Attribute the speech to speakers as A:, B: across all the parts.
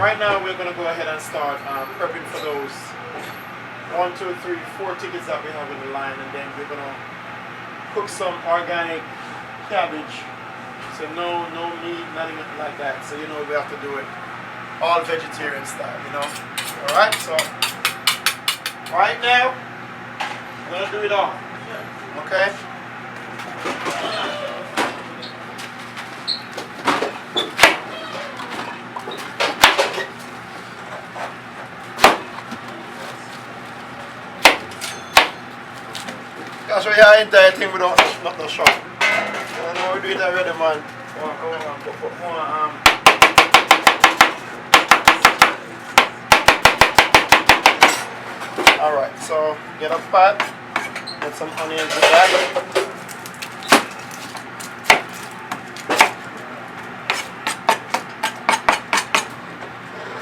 A: right now we're gonna go ahead and start prepping for those 1, 2, 3, 4 tickets that we have in the line, and then we're gonna cook some organic cabbage. So no meat, nothing like that. So you know we have to do it all vegetarian style, you know. All right, so right now I'm gonna do it all. Okay. That's why you entire thing without not no shop. I know we do it already, man. Alright, so get a pot, get some onions in that.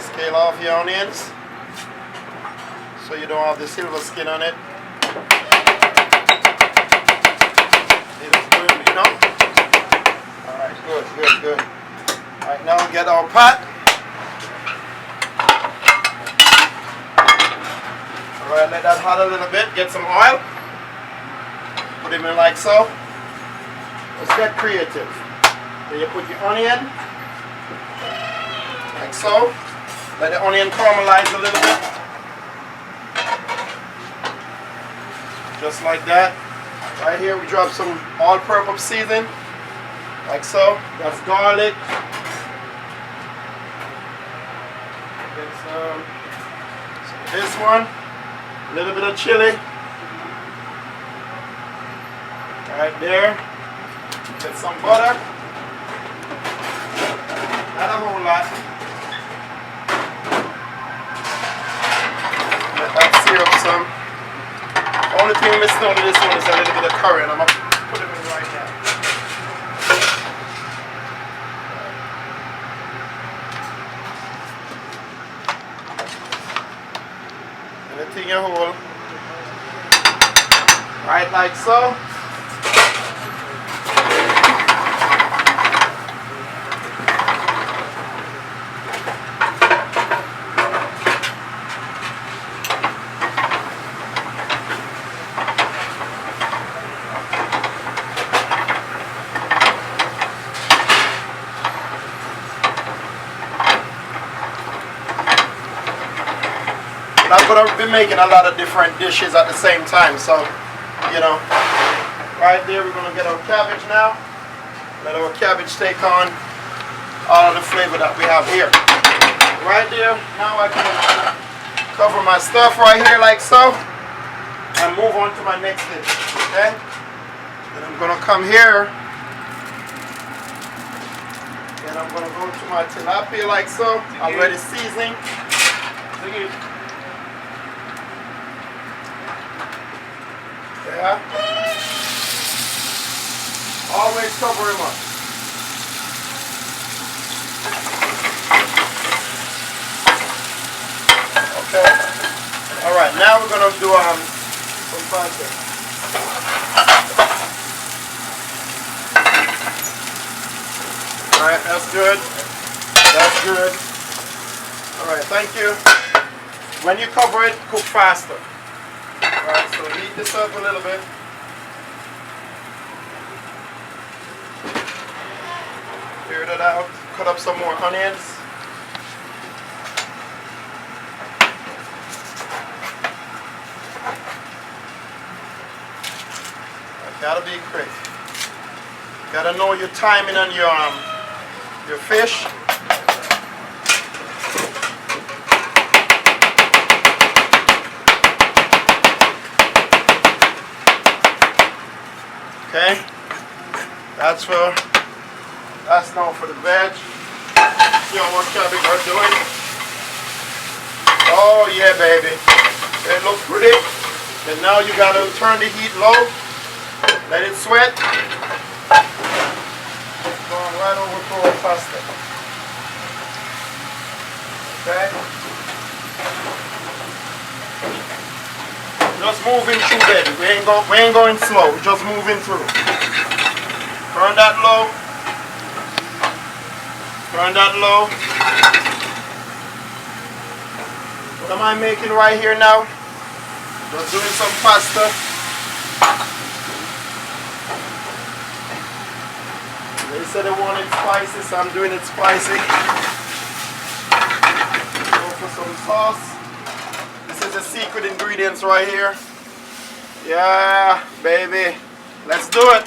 A: Scale off your onions so you don't have the silver skin on it. You know? Alright, good. Alright, now we get our pot. Alright, let that hot a little bit, get some oil. Put them in like so. Let's get creative. Then you put your onion, like so. Let the onion caramelize a little bit. Just like that. Right here we drop some all-purpose seasoning, like so. That's garlic. Get some this one, a little bit of chili. Right there. Get some butter. Not a whole lot. Let that sear up some. Only thing missing out of this one is a little bit of curry, and I'm going to put it in right now. Anything you hold. Right, like so. I'm going to be making a lot of different dishes at the same time, so, you know, right there we're going to get our cabbage now. Let our cabbage take on all of the flavor that we have here. Right there, now I can cover my stuff right here like so, and move on to my next dish, okay? Then I'm going to come here, and I'm going to go to my tilapia like so, already seasoning. Yeah. Always cover him up. Okay. All right. Now we're gonna do some pasta. All right. That's good. That's good. All right. Thank you. When you cover it, cook faster. Alright, so heat this up a little bit. Clear that out. Cut up some more onions. Gotta be quick. Gotta know your timing on your fish. Okay, that's now for the veg. See how much cabbage we're doing. Oh yeah, baby. It looks pretty. And now you gotta turn the heat low. Let it sweat. Going right over to our pasta. Okay. Just moving through, baby. We ain't going slow. We're just moving through. Turn that low. Turn that low. What am I making right here now? Just doing some pasta. They said they wanted spicy, so I'm doing it spicy. Go for some sauce. This is the secret ingredients right here. Yeah, baby. Let's do it.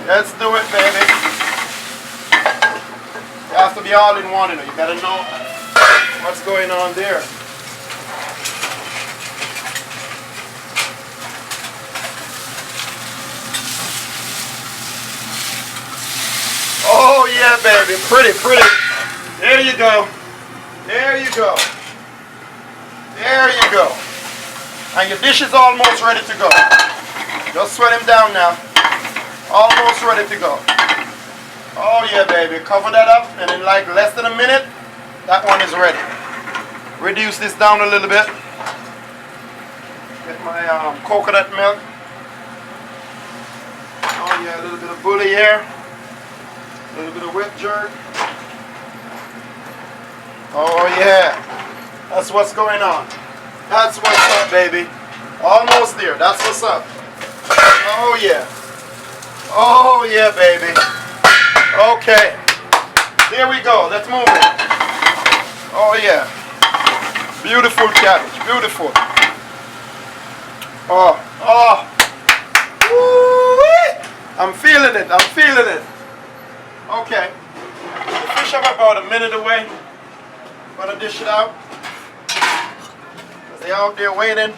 A: Let's do it, baby. You have to be all in one, you know. You gotta know what's going on there. Oh yeah, baby, pretty, pretty. There you go. There you go. There you go. And your dish is almost ready to go. Just sweat him down now. Almost ready to go. Oh yeah, baby. Cover that up, and in like less than a minute, that one is ready. Reduce this down a little bit. Get my coconut milk. Oh yeah, a little bit of bully here. A little bit of whip jerk. Oh yeah. That's what's going on. That's what's up, baby. Almost there. That's what's up. Oh yeah. Oh yeah, baby. Okay. There we go. Let's move it. Oh yeah. Beautiful cabbage. Beautiful. Oh. Oh. Woo-wee. I'm feeling it. I'm feeling it. Okay. The fish up about a minute away. Gonna dish it out. They out there waiting.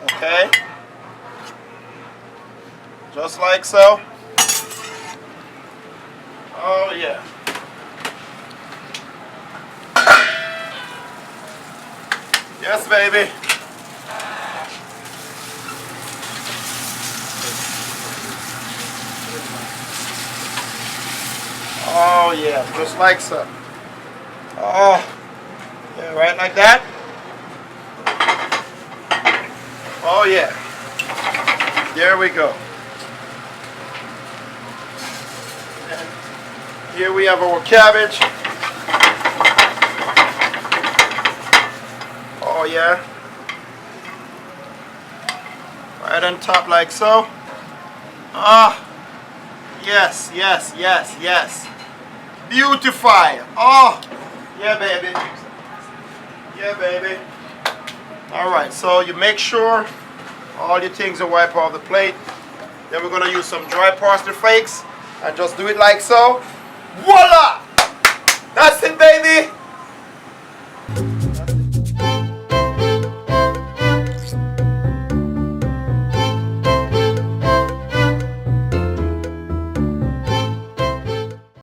A: Okay. Just like so. Oh yeah. Yes, baby. Oh yeah, just like so. Oh, yeah, right like that. Oh yeah. There we go. And here we have our cabbage. Oh yeah. Right on top like so. Ah. Yes, yes, yes, yes. Beautify. Oh. Yeah, baby. Yeah, baby. All right, so you make sure all your things are wiped off the plate. Then we're gonna use some dry parsley flakes and just do it like so. Voila! That's it, baby.